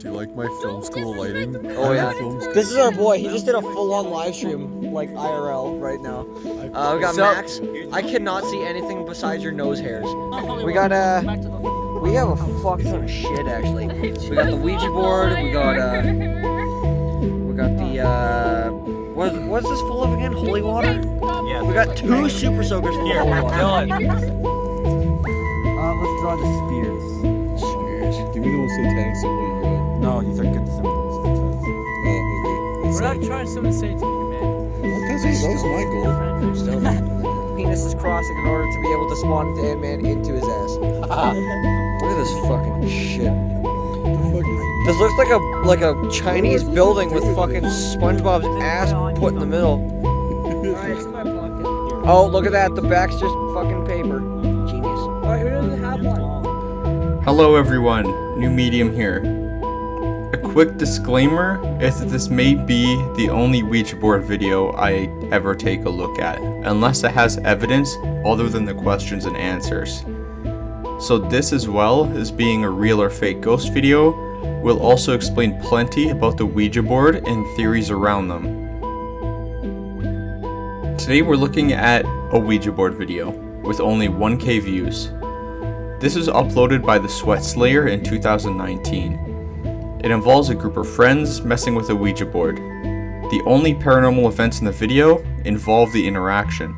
you like my film school lighting? Oh yeah, this is our boy. He just did a full-on live stream, like IRL, right now. We got Max. I cannot see anything besides your nose hairs. We got we have a fuck ton of shit actually. We got the Ouija board. We got the what's this full of again? Holy water. Yeah. We got 2 super soakers full of holy water. Let's draw the spears. Spears. Give me the most satanic symbol you got. No, these are good symbols. Oh, okay. We're not trying something to say to you, man. That was my goal. Penis is crossing in order to be able to spawn the Ant-Man into his ass. Look at this fucking shit. This looks like a Chinese building with fucking SpongeBob's ass put in the middle. Alright, it's in my pocket. Oh, look at that. The back's just fucking paper. Genius. Alright, who doesn't have one? Hello everyone, New Medium here. A quick disclaimer is that this may be the only Ouija board video I ever take a look at, unless it has evidence other than the questions and answers. So this, as well as being a real or fake ghost video, will also explain plenty about the Ouija board and theories around them. Today we're looking at a Ouija board video with only 1K views. This was uploaded by the Sweat Slayer in 2019. It involves a group of friends messing with a Ouija board. The only paranormal events in the video involve the interaction.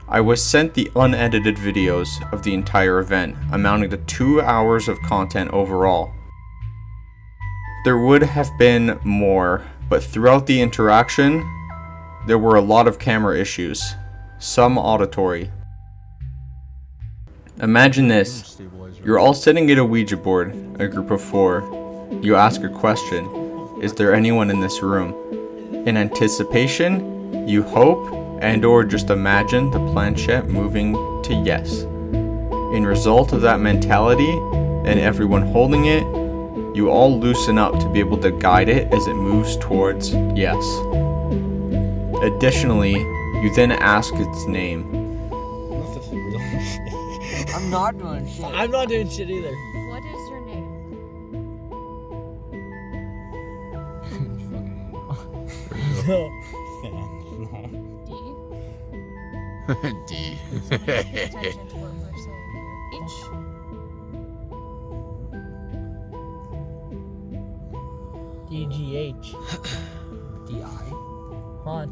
I was sent the unedited videos of the entire event, amounting to 2 hours of content overall. There would have been more, but throughout the interaction, there were a lot of camera issues, some auditory. Imagine this, you're all sitting at a Ouija board, a group of 4. You ask a question, is there anyone in this room? In anticipation, you hope and or just imagine the planchette moving to yes. In result of that mentality and everyone holding it, you all loosen up to be able to guide it as it moves towards yes. Additionally, you then ask its name. I'm not doing shit. I'm not doing shit either. What is your name? No. D? D. Pay attention to what we're saying. DGH. DI. Hon.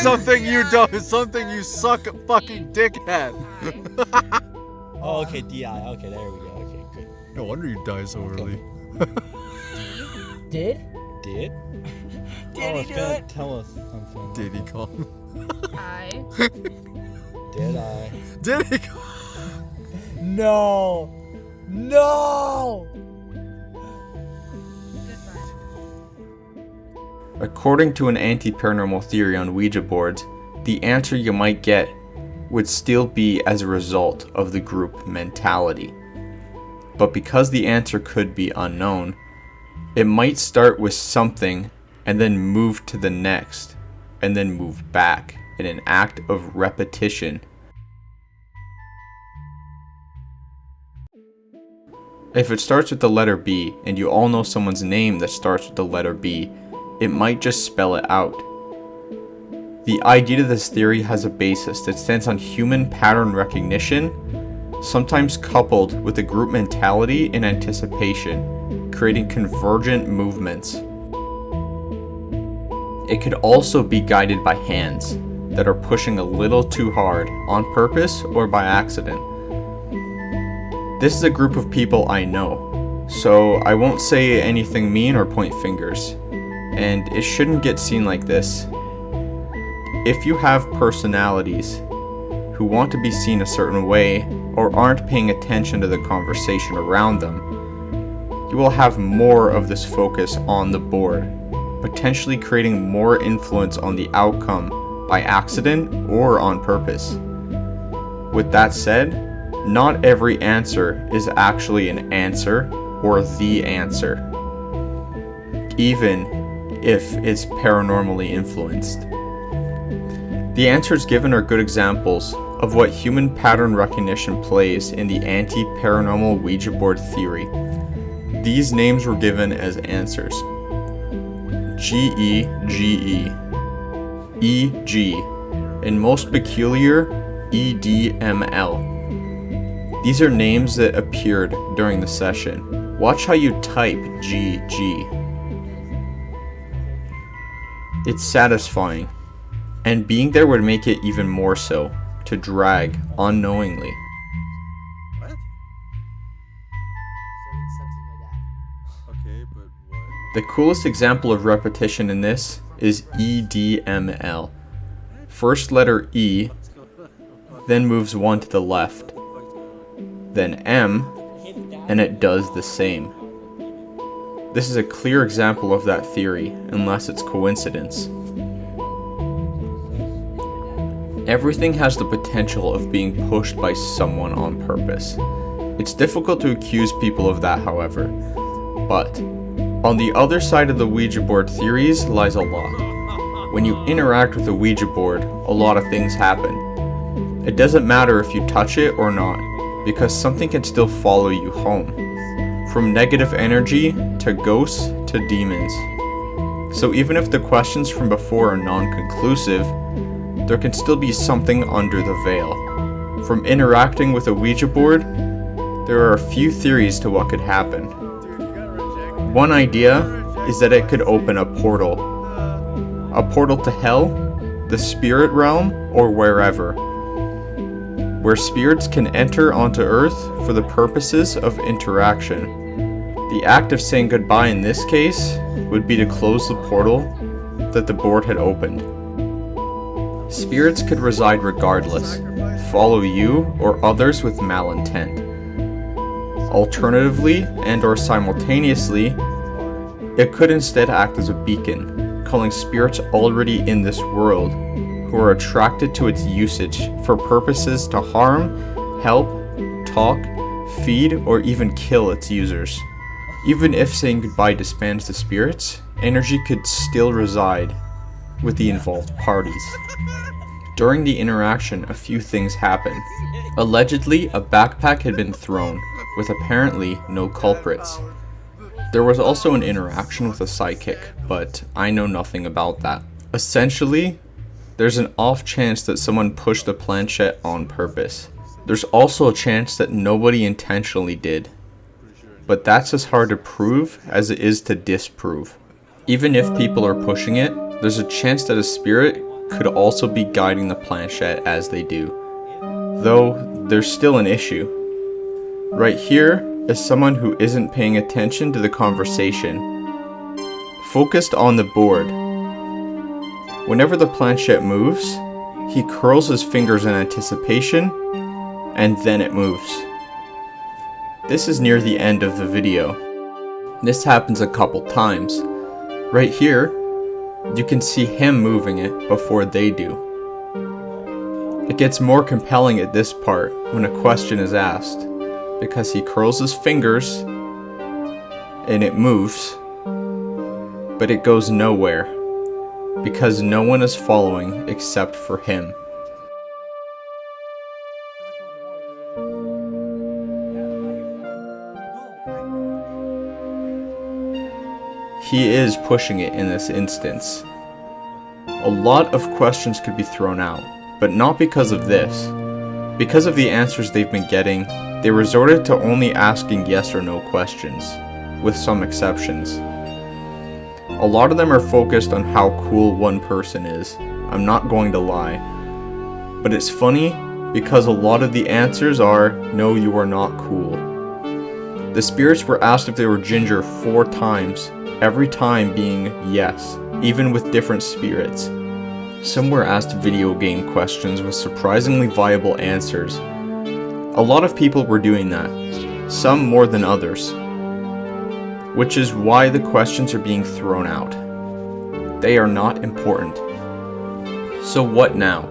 Something you don't. Something you suck at fucking dickhead. Oh, okay, DI. Okay, there we go. Okay, good. No wonder you die so early. Did? Did? Did he do it? Tell us something. Did he call? I. Did I? Did he call? No. No. Goodbye. According to an anti-paranormal theory on Ouija boards, the answer you might get would still be as a result of the group mentality. But because the answer could be unknown, it might start with something and then move to the next and then move back in an act of repetition. If it starts with the letter B and you all know someone's name that starts with the letter B, it might just spell it out. The idea to this theory has a basis that stands on human pattern recognition, sometimes coupled with a group mentality and anticipation, creating convergent movements. It could also be guided by hands that are pushing a little too hard, on purpose or by accident. This is a group of people I know, so I won't say anything mean or point fingers, and it shouldn't get seen like this. If you have personalities who want to be seen a certain way or aren't paying attention to the conversation around them, you will have more of this focus on the board, potentially creating more influence on the outcome by accident or on purpose. With that said, not every answer is actually an answer or the answer, even if it's paranormally influenced. The answers given are good examples of what human pattern recognition plays in the anti-paranormal Ouija board theory. These names were given as answers: GE, GE, EG, and most peculiar, EDML. These are names that appeared during the session. Watch how you type GG. It's satisfying, and being there would make it even more so, to drag unknowingly. What? Okay, but what? The coolest example of repetition in this is EDML. First letter E, then moves one to the left, then M, and it does the same. This is a clear example of that theory, unless it's coincidence. Everything has the potential of being pushed by someone on purpose. It's difficult to accuse people of that, however. But on the other side of the Ouija board theories lies a lot. When you interact with a Ouija board, a lot of things happen. It doesn't matter if you touch it or not, because something can still follow you home. From negative energy, to ghosts, to demons. So even if the questions from before are non-conclusive, there can still be something under the veil. From interacting with a Ouija board, there are a few theories to what could happen. One idea is that it could open a portal. A portal to hell, the spirit realm, or wherever. Where spirits can enter onto Earth for the purposes of interaction. The act of saying goodbye in this case would be to close the portal that the board had opened. Spirits could reside regardless, follow you or others with malintent. Alternatively, and or simultaneously, it could instead act as a beacon, calling spirits already in this world who are attracted to its usage for purposes to harm, help, talk, feed, or even kill its users. Even if saying goodbye disbands the spirits, energy could still reside with the involved parties. During the interaction, a few things happened. Allegedly, a backpack had been thrown, with apparently no culprits. There was also an interaction with a psychic, but I know nothing about that. Essentially, there's an off chance that someone pushed the planchette on purpose. There's also a chance that nobody intentionally did. But that's as hard to prove as it is to disprove. Even if people are pushing it, there's a chance that a spirit could also be guiding the planchette as they do. Though, there's still an issue. Right here is someone who isn't paying attention to the conversation. Focused on the board. Whenever the planchette moves, he curls his fingers in anticipation, and then it moves. This is near the end of the video. This happens a couple times. Right here, you can see him moving it before they do. It gets more compelling at this part when a question is asked, because he curls his fingers and it moves, but it goes nowhere, because no one is following except for him. He is pushing it in this instance. A lot of questions could be thrown out, but not because of this. Because of the answers they've been getting, they resorted to only asking yes or no questions, with some exceptions. A lot of them are focused on how cool one person is, I'm not going to lie. But it's funny because a lot of the answers are, no, you are not cool. The spirits were asked if they were ginger 4 times, every time being yes, even with different spirits. Some were asked video game questions with surprisingly viable answers. A lot of people were doing that, some more than others, which is why the questions are being thrown out. They are not important. So what now?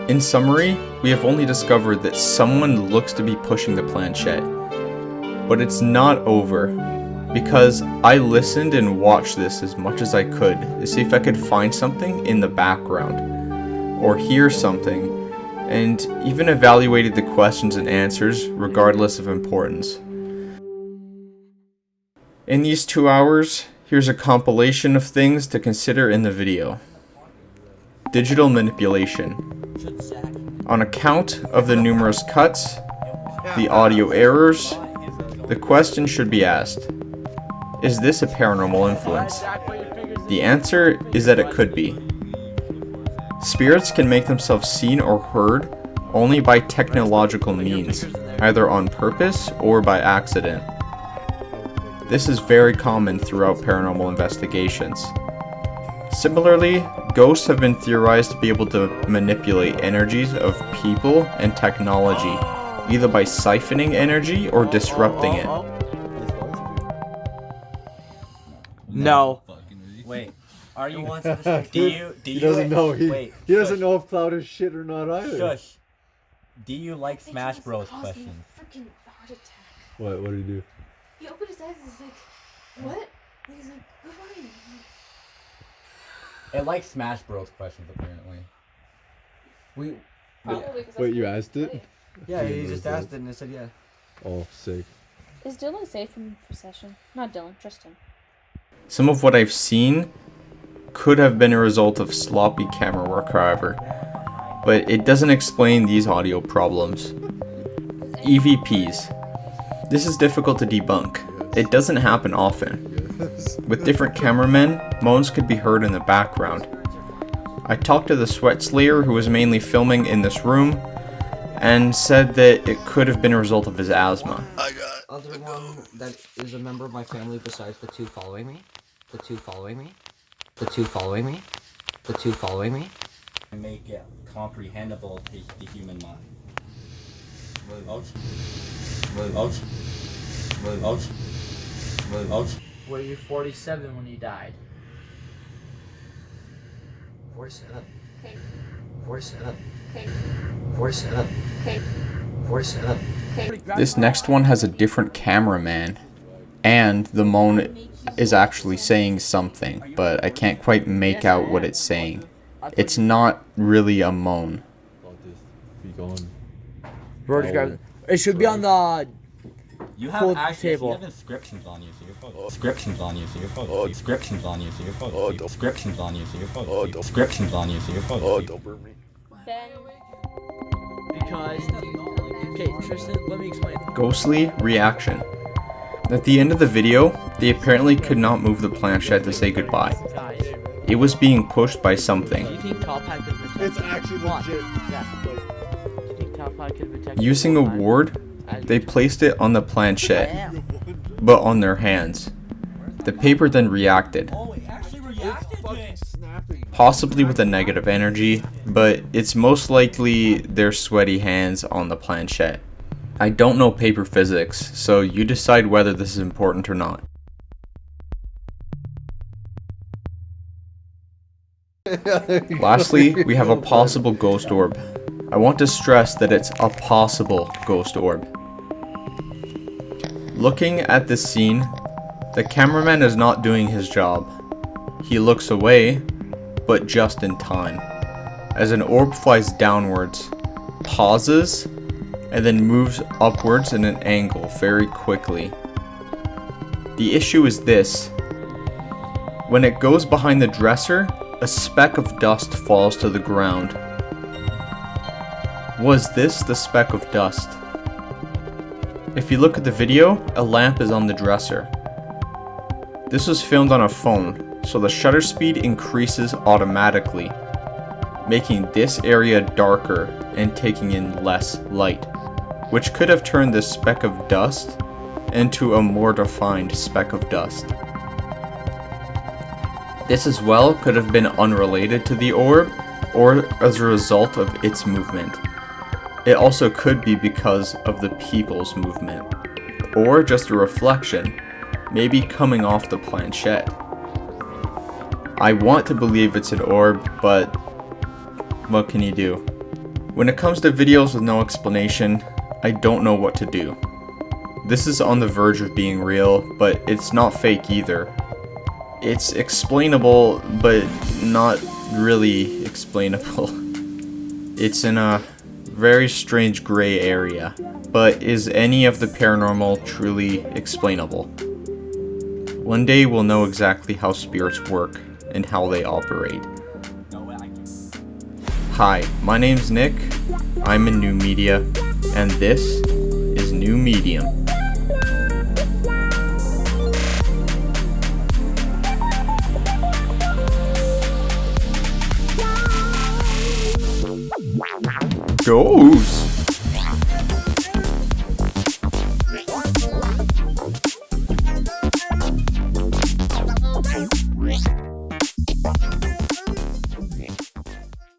In summary, we have only discovered that someone looks to be pushing the planchette, but it's not over. Because I listened and watched this as much as I could to see if I could find something in the background, or hear something, and even evaluated the questions and answers regardless of importance. In these 2 hours, here's a compilation of things to consider in the video. Digital manipulation. On account of the numerous cuts, the audio errors, the question should be asked: is this a paranormal influence? The answer is that it could be. Spirits can make themselves seen or heard only by technological means, either on purpose or by accident. This is very common throughout paranormal investigations. Similarly, ghosts have been theorized to be able to manipulate energies of people and technology, either by siphoning energy or disrupting it. No. Wait. Are you do you He doesn't know. wait, He doesn't shush, know if cloud is shit or not either. Shush. Do you like They Smash just Bros caused me questions? a freaking heart attack. What did he do? He opened his eyes and he's like, what? And he's like, good morning. It likes Smash Bros questions apparently. We Probably 'cause Wait, that's you what asked he it? played. Yeah, he just asked it and I said yeah. Oh, sick. Is Dylan safe from possession? Not Dylan, Tristan. Some of what I've seen could have been a result of sloppy camera work, however, but it doesn't explain these audio problems. EVPs. This is difficult to debunk. It doesn't happen often. With different cameramen, moans could be heard in the background. I talked to the sweat slayer who was mainly filming in this room and said that it could have been a result of his asthma. Other one that is a member of my family besides the two following me. The two following me. The two following me. The two following me. make it comprehensible to the human mind. Were you 47 when you died? 47. Okay. 47. Okay. 47. Okay. 47. This next one has a different cameraman, and the moan is actually saying something, but I can't quite make out what it's saying. It's not really a moan. Be gone. Bro, describe it. It should be on the. You have Full actually table. you have inscriptions on you, so you're fucked. Inscriptions on you, so you're fucked. Inscriptions on you, so you're fucked. Inscriptions on you, so you're fucked. Inscriptions on you, so you're fucked. Don't burn me. Then. Because. Okay, Tristan, let me explain. Ghostly reaction. At the end of the video, they apparently could not move the planchette to say goodbye. Guys, It was being pushed by something. do you think Top Hat could protect? It's actually What? legit. Yeah. Do you think Top Hat could protect? Using a ward, they placed it on the planchette, but on their hands. The paper then reacted, Oh, it actually reacted to it. possibly with a negative energy, but it's most likely their sweaty hands on the planchette. I don't know paper physics, so you decide whether this is important or not. Lastly, we have a possible ghost orb. I want to stress that it's a possible ghost orb. Looking at this scene, the cameraman is not doing his job. He looks away, but just in time, as an orb flies downwards, pauses, and then moves upwards in an angle very quickly. The issue is this. When it goes behind the dresser, a speck of dust falls to the ground. Was this the speck of dust? If you look at the video, a lamp is on the dresser. This was filmed on a phone, so the shutter speed increases automatically, making this area darker and taking in less light, which could have turned this speck of dust into a more defined speck of dust. This as well could have been unrelated to the orb, or as a result of its movement. It also could be because of the people's movement, or just a reflection, maybe coming off the planchette. I want to believe it's an orb, but what can you do? When it comes to videos with no explanation, I don't know what to do. This is on the verge of being real, but it's not fake either. It's explainable, but not really explainable. It's in a very strange gray area. But is any of the paranormal truly explainable? One day we'll know exactly how spirits work and how they operate. Hi, my name's Nick. I'm in New Media, and this is New Medium. Ghost!